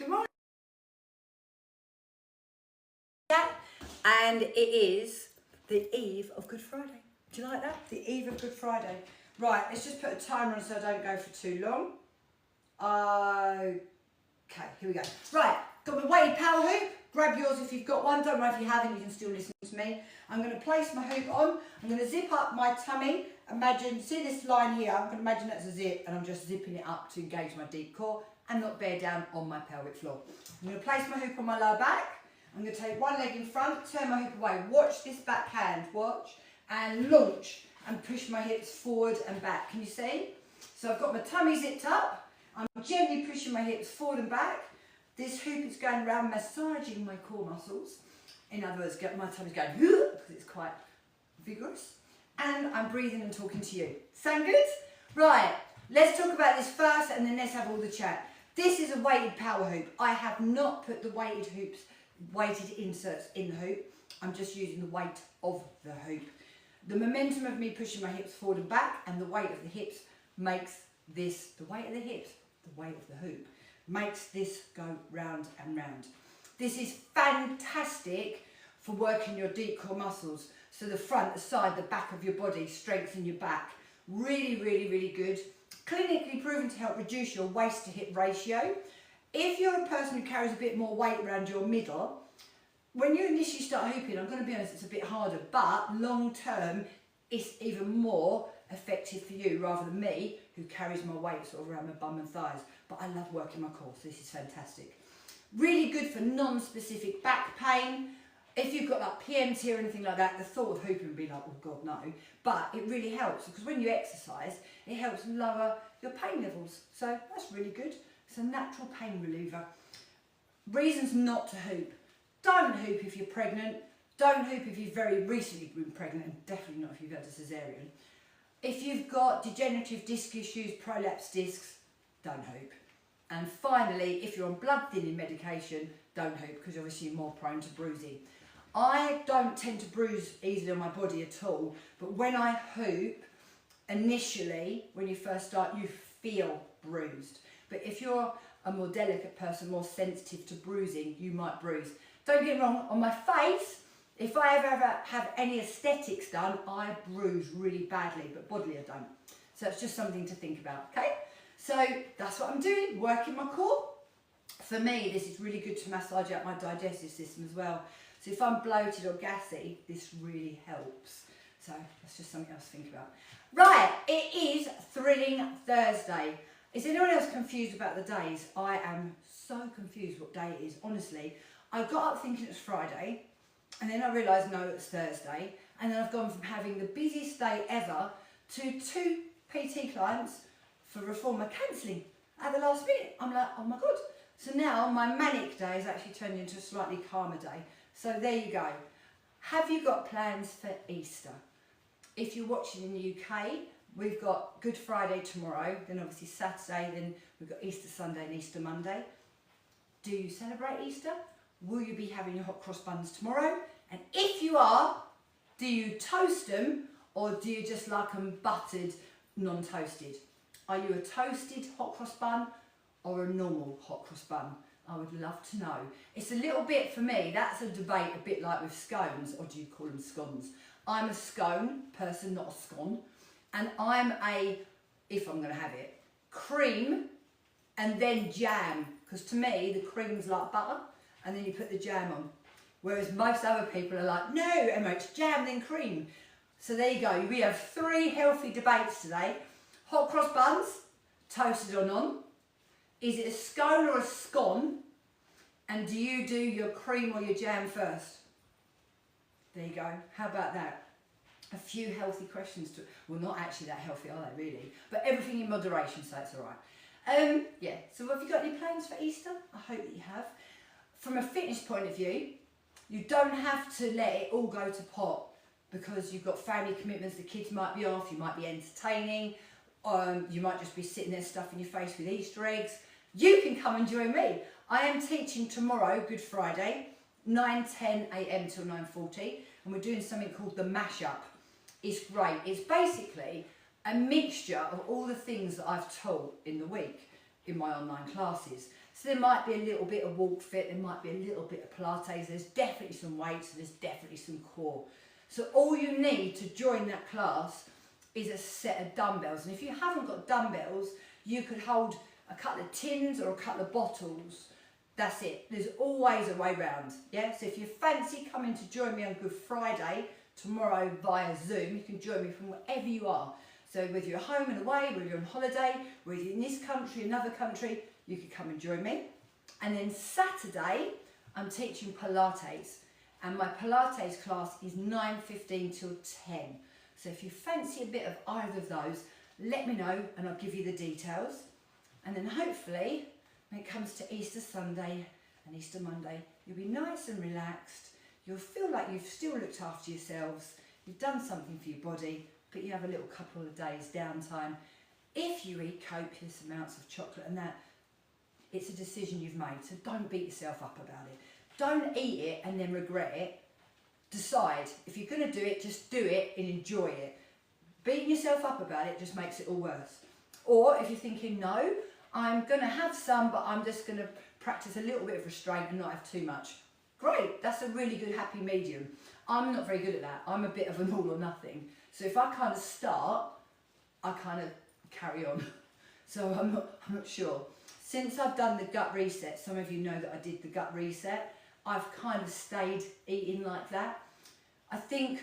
Good morning. And it is the eve of Good Friday. Do you like that? The eve of Good Friday. Right, let's just put a timer on so I don't go for too long. Okay, here we go. Right, got my weighted power hoop. Grab yours if you've got one. Don't worry if you haven't, you can still listen to me. I'm going to place my hoop on. I'm going to zip up my tummy. Imagine, see this line here? I'm going to imagine that's a zip and I'm just zipping it up to engage my deep core and not bear down on my pelvic floor. I'm going to place my hoop on my lower back. I'm going to take one leg in front, turn my hoop away. Watch this back hand, watch, and launch and push my hips forward and back. Can you see? So I've got my tummy zipped up. I'm gently pushing my hips forward and back. This hoop is going around massaging my core muscles. In other words, my tummy's going because it's quite vigorous. And I'm breathing and talking to you. Sound good? Right, let's talk about this first and then let's have all the chat. This is a weighted power hoop. I have not put the weighted inserts in the hoop. I'm just using the weight of the hoop. The momentum of me pushing my hips forward and back and the weight of the hips makes this, the weight of the hips, the weight of the hoop, makes this go round and round. This is fantastic for working your deep core muscles. So the front, the side, the back of your body, strengthen your back. Really, really, really good. Clinically proven to help reduce your waist to hip ratio. If you're a person who carries a bit more weight around your middle, when you initially start hooping, I'm going to be honest, it's a bit harder, but long term, it's even more effective for you rather than me, who carries my weight sort of around my bum and thighs. But I love working my core, so this is fantastic. Really good for non-specific back pain. If you've got like PMT or anything like that, the thought of hooping would be like, oh God, no. But it really helps because when you exercise, it helps lower your pain levels. So that's really good. It's a natural pain reliever. Reasons not to hoop. Don't hoop if you're pregnant. Don't hoop if you've very recently been pregnant, and definitely not if you've had a cesarean. If you've got degenerative disc issues, prolapsed discs, don't hoop. And finally, if you're on blood thinning medication, don't hoop because obviously you're more prone to bruising. I don't tend to bruise easily on my body at all, but when I hoop, initially, when you first start, you feel bruised. But if you're a more delicate person, more sensitive to bruising, you might bruise. Don't get me wrong, on my face, if I ever have any aesthetics done, I bruise really badly, but bodily I don't. So it's just something to think about, okay? So that's what I'm doing, working my core. For me, this is really good to massage out my digestive system as well. So if I'm bloated or gassy, this really helps. So that's just something else to think about. Right, it is Thrilling Thursday. Is anyone else confused about the days? I am so confused what day it is, honestly. I got up thinking it was Friday, and then I realised no, it's Thursday. And then I've gone from having the busiest day ever to 2 PT clients for reformer cancelling at the last minute. I'm like, oh my God. So now my manic day has actually turned into a slightly calmer day. So there you go. Have you got plans for Easter? If you're watching in the UK, we've got Good Friday tomorrow, then obviously Saturday, then we've got Easter Sunday and Easter Monday. Do you celebrate Easter? Will you be having your hot cross buns tomorrow? And if you are, do you toast them or do you just like them buttered, non-toasted? Are you a toasted hot cross bun or a normal hot cross bun? I would love to know. It's a little bit, for me, that's a debate a bit like with scones, or do you call them scones? I'm a scone person, not a scone. And I'm a, if I'm going to have it, cream and then jam. Because to me, the cream's like butter and then you put the jam on. Whereas most other people are like, no, Emma, it's jam then cream. So there you go. We have 3 healthy debates today. Hot cross buns, toasted or non. Is it a scone or a scone? And do you do your cream or your jam first? There you go. How about that? A few healthy questions to, well, not actually that healthy, are they really? But everything in moderation, so it's all right. Yeah, so have you got any plans for Easter? I hope that you have. From a fitness point of view, you don't have to let it all go to pot because you've got family commitments, the kids might be off, you might be entertaining, you might just be sitting there stuffing your face with Easter eggs. You can come and join me. I am teaching tomorrow, Good Friday, 9:10 a.m. till 9:40, and we're doing something called the mashup. It's great. It's basically a mixture of all the things that I've taught in the week. in my online classes. So there might be a little bit of walk fit, there might be a little bit of Pilates, there's definitely some weights, there's definitely some core. So all you need to join that class is a set of dumbbells. And if you haven't got dumbbells, you could hold a couple of tins or a couple of bottles. That's it. There's always a way round. Yeah. So if you fancy coming to join me on Good Friday tomorrow via Zoom, you can join me from wherever you are. So whether you're home and away, whether you're on holiday, whether you're in this country, another country, you could come and join me. And then Saturday, I'm teaching Pilates, and my Pilates class is 9:15 till 10. So if you fancy a bit of either of those, let me know and I'll give you the details. And then hopefully, when it comes to Easter Sunday and Easter Monday, you'll be nice and relaxed. You'll feel like you've still looked after yourselves. You've done something for your body, but you have a little couple of days downtime. If you eat copious amounts of chocolate and that, it's a decision you've made. So don't beat yourself up about it. Don't eat it and then regret it. Decide. If you're going to do it, just do it and enjoy it. Beating yourself up about it just makes it all worse. Or if you're thinking, no, I'm going to have some, but I'm just going to practice a little bit of restraint and not have too much. Great, that's a really good happy medium. I'm not very good at that. I'm a bit of an all or nothing. So if I kind of start, I kind of carry on. So I'm not sure. Since I've done the gut reset, some of you know that I did the gut reset, I've kind of stayed eating like that. I think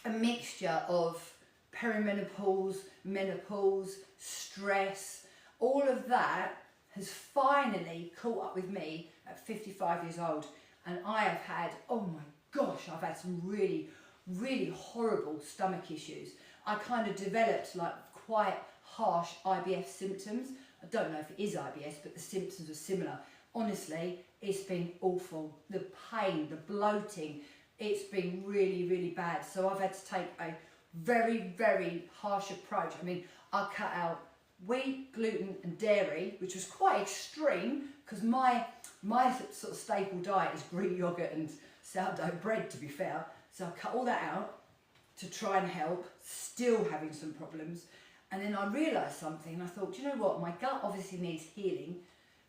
a mixture of perimenopause, menopause, stress, all of that has finally caught up with me at 55 years old. And I have had, oh my gosh, I've had some really, really horrible stomach issues. I kind of developed like quite harsh IBS symptoms. I don't know if it is IBS, but the symptoms are similar. Honestly, it's been awful. The pain, the bloating, it's been really, really bad. So I've had to take a very, very harsh approach. I mean, I cut out wheat, gluten and dairy, which was quite extreme because my sort of staple diet is Greek yogurt and sourdough bread, to be fair. So I cut all that out to try and help, still having some problems. And then I realised something and I thought, do you know what? My gut obviously needs healing.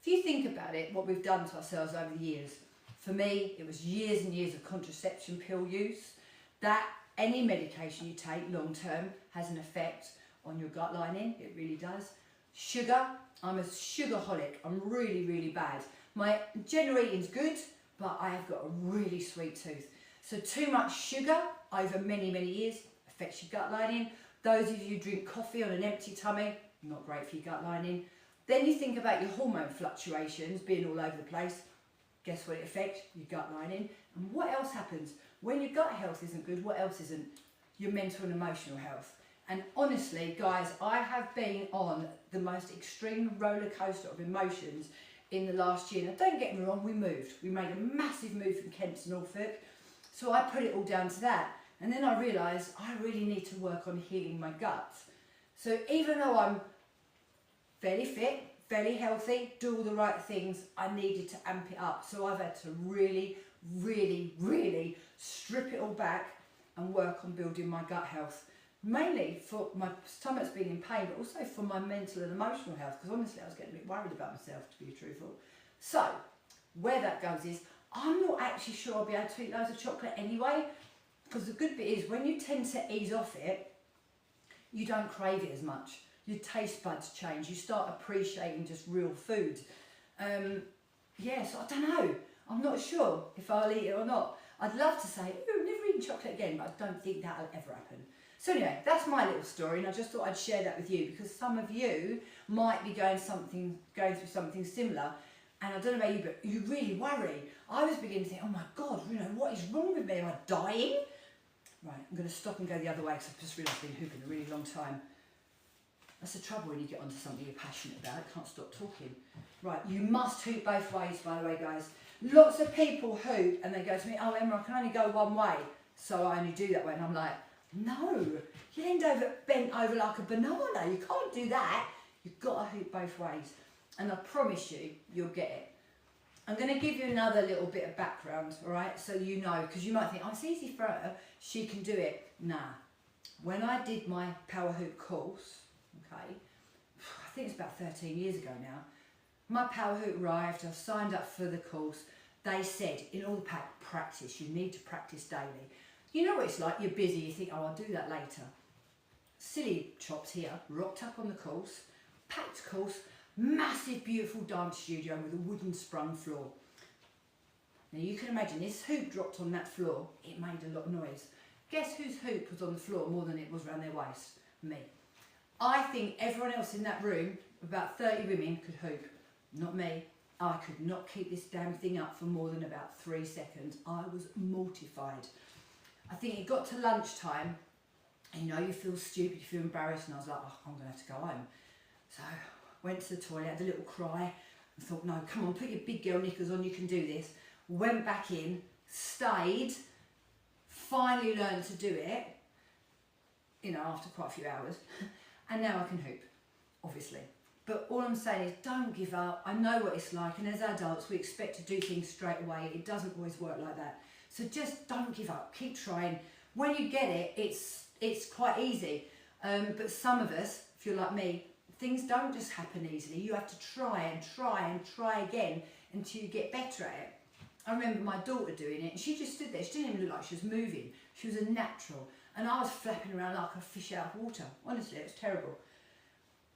If you think about it, what we've done to ourselves over the years, for me, it was years and years of contraception pill use. That any medication you take long term has an effect on your gut lining. It really does. Sugar, I'm a sugarholic. I'm really, really bad. My general eating's good, but I have got a really sweet tooth. So too much sugar over many, many years affects your gut lining. Those of you who drink coffee on an empty tummy, not great for your gut lining. Then you think about your hormone fluctuations being all over the place. Guess what it affects? Your gut lining. And what else happens? When your gut health isn't good, what else isn't? Your mental and emotional health. And honestly, guys, I have been on the most extreme roller coaster of emotions in the last year. Now, don't get me wrong, we moved. We made a massive move from Kent to Norfolk. So I put it all down to that. And then I realised I really need to work on healing my gut. So even though I'm fairly fit, fairly healthy, do all the right things, I needed to amp it up. So I've had to really, really, really strip it all back and work on building my gut health. Mainly for my stomach's being in pain, but also for my mental and emotional health, because honestly I was getting a bit worried about myself, to be truthful. So where that goes is, I'm not actually sure I'll be able to eat loads of chocolate anyway, because the good bit is when you tend to ease off it, you don't crave it as much. Your taste buds change. You start appreciating just real food. Yeah, so I don't know. I'm not sure if I'll eat it or not. I'd love to say, oh, I've never eaten chocolate again, but I don't think that'll ever happen. So anyway, that's my little story, and I just thought I'd share that with you because some of you might be going through something similar. And I don't know about you, but you really worry. I was beginning to think, oh my God, you know, what is wrong with me? Am I dying? Right, I'm going to stop and go the other way because I've just realised I've been hooping a really long time. That's the trouble when you get onto something you're passionate about. I can't stop talking. Right, you must hoop both ways, by the way, guys. Lots of people hoop and they go to me, oh, Emma, I can only go one way. So I only do that way. And I'm like, no, you end over bent over like a banana. You can't do that. You've got to hoop both ways. And I promise you, you'll get it. I'm going to give you another little bit of background, all right, so you know, because you might think, oh, it's easy for her, she can do it. Nah. When I did my power hoop course, okay, I think it's about 13 years ago now, my power hoop arrived, I signed up for the course. They said, in all the pack, practice, you need to practice daily. You know what it's like, you're busy, you think, oh, I'll do that later. Silly chops here, rocked up on the course, packed course, massive beautiful dance studio with a wooden sprung floor. Now you can imagine this hoop dropped on that floor, it made a lot of noise. Guess whose hoop was on the floor more than it was around their waist? Me. I think everyone else in that room, about 30 women, could hoop. Not me. I could not keep this damn thing up for more than about 3 seconds. I was mortified. I think it got to lunchtime, and you know, you feel stupid, you feel embarrassed, and I was like, oh, I'm going to have to go home. So I went to the toilet, had a little cry, and thought, no, come on, put your big girl knickers on, you can do this. Went back in, stayed, finally learned to do it, you know, after quite a few hours, and now I can hoop, obviously. But all I'm saying is don't give up. I know what it's like, and as adults we expect to do things straight away. It doesn't always work like that. So just don't give up, keep trying. When you get it, it's quite easy. But some of us, if you're like me, things don't just happen easily. You have to try and try and try again until you get better at it. I remember my daughter doing it, and she just stood there. She didn't even look like she was moving. She was a natural. And I was flapping around like a fish out of water. Honestly, it was terrible.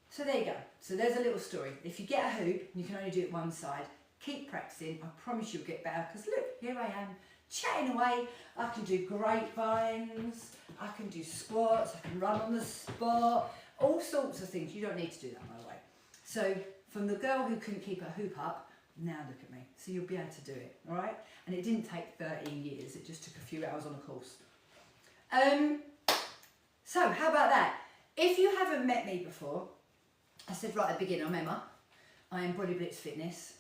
So there you go. So there's a little story. If you get a hoop, you can only do it one side. Keep practicing. I promise you'll get better. Because look, here I am, chatting away. I can do grapevines. I can do squats. I can run on the spot. All sorts of things. You don't need to do that, by the way. So from the girl who couldn't keep her hoop up, now look at me. So you'll be able to do it, all right? And it didn't take 13 years. It just took a few hours on a course. So how about that? If you haven't met me before, I said right at the beginning, I'm Emma. I am Bodyblitz Fitness.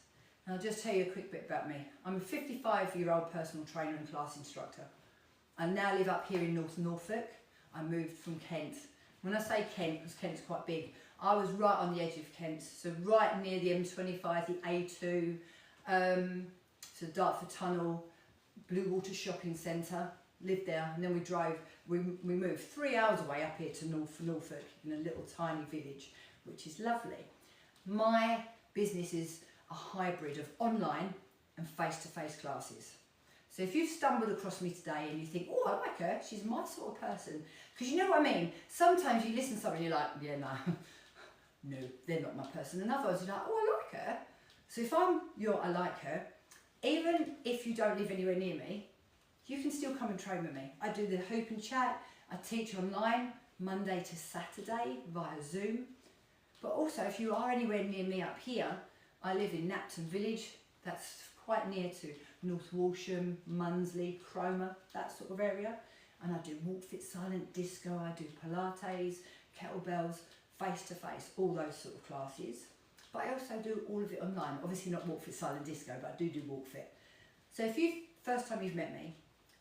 And I'll just tell you a quick bit about me. I'm a 55-year-old personal trainer and class instructor. I now live up here in North Norfolk. I moved from Kent. When I say Kent, because Kent's quite big, I was right on the edge of Kent, so right near the M25, the A2, so Dartford Tunnel, Blue Water Shopping Centre, lived there, and then we moved 3 hours away up here to North Norfolk in a little tiny village, which is lovely. My business is a hybrid of online and face-to-face classes. So if you've stumbled across me today and you think, oh, I like her, she's my sort of person, because you know what I mean, sometimes you listen to somebody and you're like, yeah, no, no, they're not my person, and others you're like, oh, I like her. So if I like her, even if you don't live anywhere near me, you can still come and train with me. I do the hoop and chat, I teach online Monday to Saturday via Zoom. But also, if you are anywhere near me up here, I live in Napton Village, that's quite near to North Walsham, Munsley, Cromer, that sort of area. And I do walk fit silent disco, I do Pilates, kettlebells, face-to-face, all those sort of classes. But I also do all of it online. Obviously not walk fit silent disco, but I do walk fit. So if first time you've met me,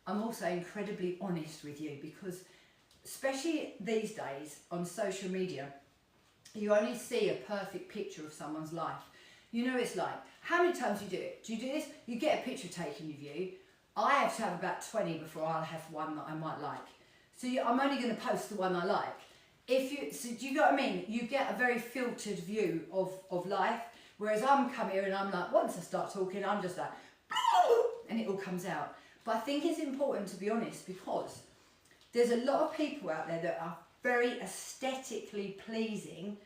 I'm also incredibly honest with you, because especially these days on social media, you only see a perfect picture of someone's life. You know, it's like, how many times do you do it? Do you do this? You get a picture taken of you. I have to have about 20 before I'll have one that I might like. So I'm only going to post the one I like. So do you know what I mean? You get a very filtered view of life, whereas I'm come here and I'm like, once I start talking, I'm just like, and it all comes out. But I think it's important to be honest, because there's a lot of people out there that are very aesthetically pleasing,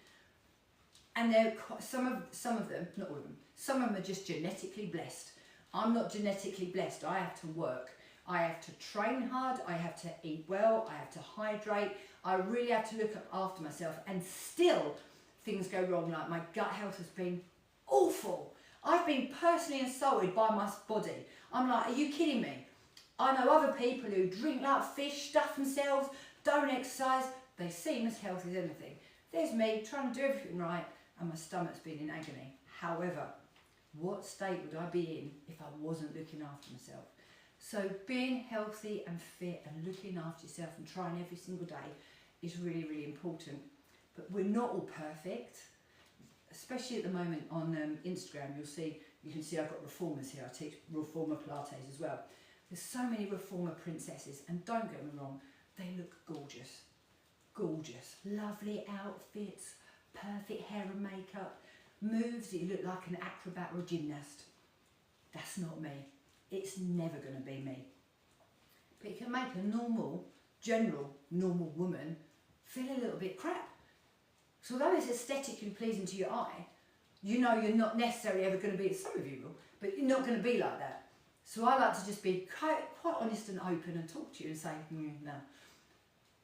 and some of them, not all of them, some of them are just genetically blessed. I'm not genetically blessed. I have to work. I have to train hard. I have to eat well. I have to hydrate. I really have to look after myself, and still things go wrong. Like my gut health has been awful. I've been personally insulted by my body. I'm like, are you kidding me? I know other people who drink like fish, stuff themselves, don't exercise, they seem as healthy as anything. There's me trying to do everything right, and my stomach's been in agony. However, what state would I be in if I wasn't looking after myself? So being healthy and fit and looking after yourself and trying every single day is really, really important. But we're not all perfect, especially at the moment on Instagram. You can see I've got reformers here. I teach reformer Pilates as well. There's so many reformer princesses, and don't get me wrong, they look gorgeous. Gorgeous. Lovely outfits, perfect hair and makeup, moves that you look like an acrobat or a gymnast. That's not me. It's never going to be me. But it can make a normal, general, normal woman feel a little bit crap. So although it's aesthetically pleasing to your eye, you know you're not necessarily ever going to be, some of you will, but you're not going to be like that. So I like to just be quite honest and open and talk to you and say, no,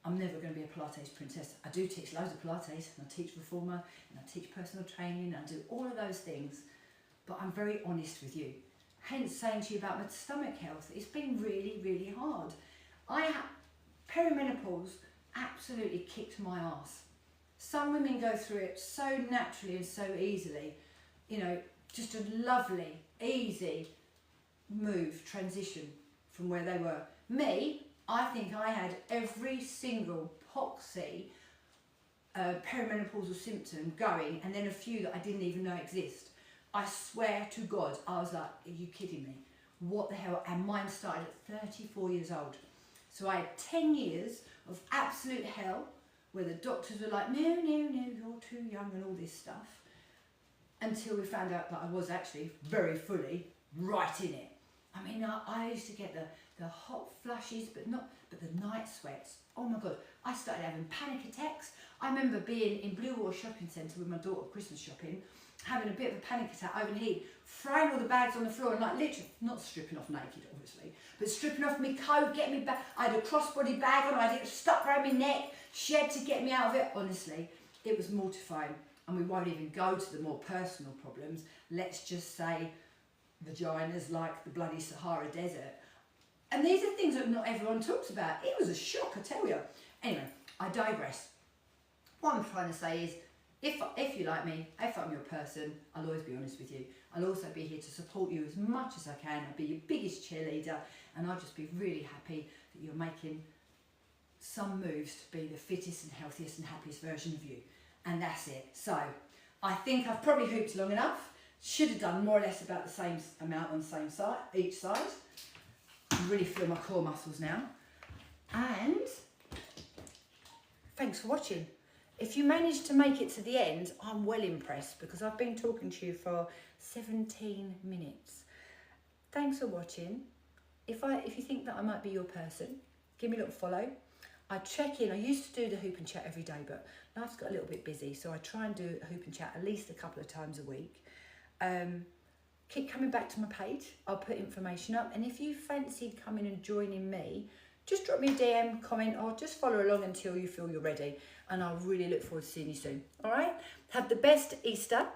I'm never going to be a Pilates princess. I do teach loads of Pilates, and I teach reformer, and I teach personal training, and I do all of those things, but I'm very honest with you. Hence saying to you about my stomach health, it's been really, really hard. Perimenopause absolutely kicked my ass. Some women go through it so naturally and so easily, you know, just a lovely, easy move, transition from where they were. Me, I think I had every single poxy perimenopausal symptom going, and then a few that I didn't even know exist. I swear to God, I was like, are you kidding me? What the hell? And mine started at 34 years old. So I had 10 years of absolute hell, where the doctors were like, no, you're too young and all this stuff, until we found out that I was actually very fully right in it. I mean, I used to get the hot flushes, but the night sweats. Oh my God, I started having panic attacks. I remember being in Blue Water Shopping Centre with my daughter Christmas shopping, having a bit of a panic attack overheat, throwing all the bags on the floor and like literally, not stripping off naked obviously, but stripping off my coat, getting me back. I had a crossbody bag on, I had it stuck around my neck. She had to get me out of it. Honestly, it was mortifying. And we won't even go to the more personal problems. Let's just say vaginas like the bloody Sahara Desert. And these are things that not everyone talks about. It was a shock, I tell you. Anyway, I digress. What I'm trying to say is, if you like me, if I'm your person, I'll always be honest with you. I'll also be here to support you as much as I can. I'll be your biggest cheerleader, and I'll just be really happy that you're making some moves to be the fittest and healthiest and happiest version of you. And that's it. So I think I've probably hooped long enough. Should have done more or less about the same amount on the same side, each side. I really feel my core muscles now. And thanks for watching. If you managed to make it to the end, I'm well impressed, because I've been talking to you for 17 minutes. Thanks for watching. If you think that I might be your person, give me a little follow. I check in. I used to do the hoop and chat every day, but life's got a little bit busy, so I try and do a hoop and chat at least a couple of times a week. Keep coming back to my page. I'll put information up, and if you fancy coming and joining me, just drop me a DM, comment, or just follow along until you feel you're ready, and I'll really look forward to seeing you soon. All right? Have the best Easter.